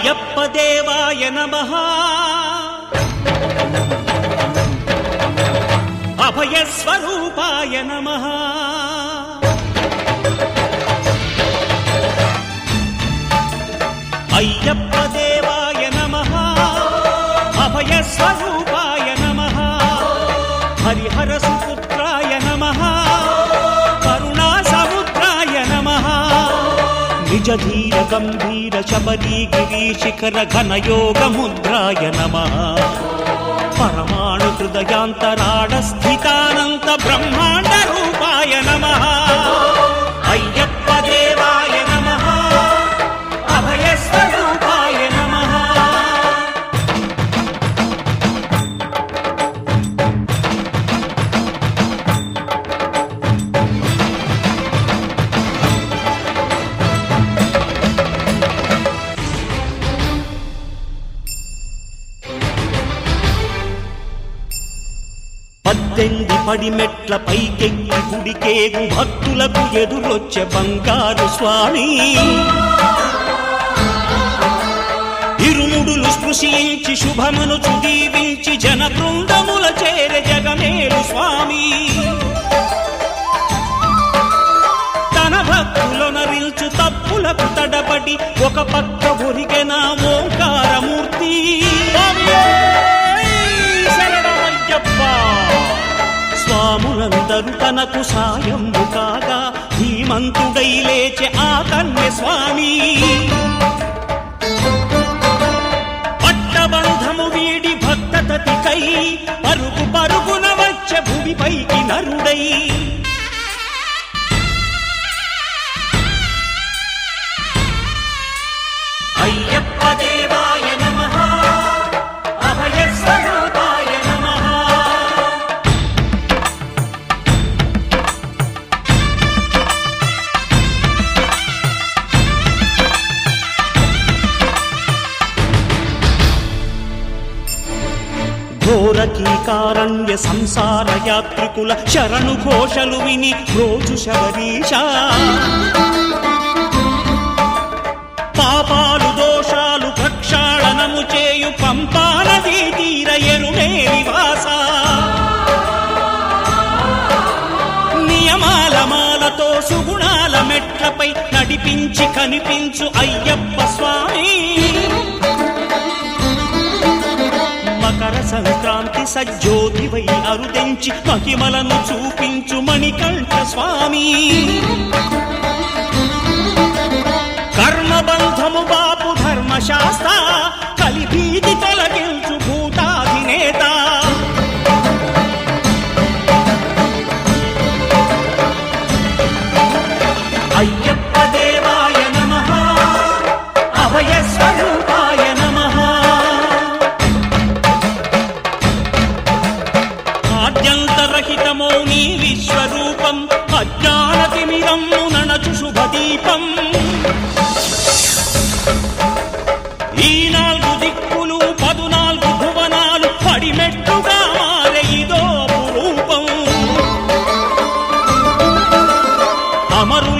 అయ్యప్ప దేవాయ నమః అభయ స్వరూపాయ నమః అయ్యప్ప దేవాయ నమః అభయ స్వరూపాయ నమః హరిహర సుపుత్రాయ నమః కరుణా సముద్రాయ నమః నిజ ధీర గంభీర శబరీ గిరి శిఖర ఘనయోగ ముద్రాయ నమః పరమాణు హృదయాంతరాడ స్థితానంత బ్రహ్మాండ రూపాయ నమః అయ్యప్ప దేవాయ నమః అభయ స్వరూపాయ నమః పద్దెంది పడిమెట్ల పైకెక్కి గుడికేగు భక్తులకు ఎదురొచ్చే బంగారు స్వామి ఇరుముడులు స్పృశించి శుభమనుచు దీవించి జన బృందముల చేరే జగమేలు స్వామి తన భక్తులొనరిల్చు తప్పులకు తడబడి ఒక పక్క ఒరిగెన ఓంకారమూర్తి స్వాములందరూ తనకు సాయము కాగా ధీమంతుడై లేచే ఆ కన్య స్వామి పట్టబంధము వీడి భక్తతతికై పరుగు పరుగున వచ్చే భూమిపైకి నరుడై అయ్యప్ప దేవాయ నమః అభయ స్వరూపాయ నమః ఘోరకీకారణ్య సంసార యాత్రికుల శరణు ఘోషలు విని రోజు శబరీష పాపాలు దోషాలు ప్రక్షాళనము చేయు పంపానదీ తీర ఎరుమే నివాస నియమాల మాలతో సుగుణాల మెట్లపై నడిపించి కనిపించు అయ్యప్ప స్వామి మకర సంక్రాంతి సజ్జోతివై అరుదెంచి మహిమలను చూపించు మణికంఠ స్వామి కర్మబంధము బాపు ధర్మశాస్త్ర కలిభీతి తొలగించు భూతాధినేత అయ్యప్ప దేవాయ నమః అభయ స్వరూపాయ నమః ఆద్యంతరహితమో నీ విశ్వరూపం అజ్ఞానతిమిరము ననచు శుభదీపం ఈ 4 దిక్కులు 14 భువనాలు పడిమెట్టుగా మారే ఇదో రూపం అమరు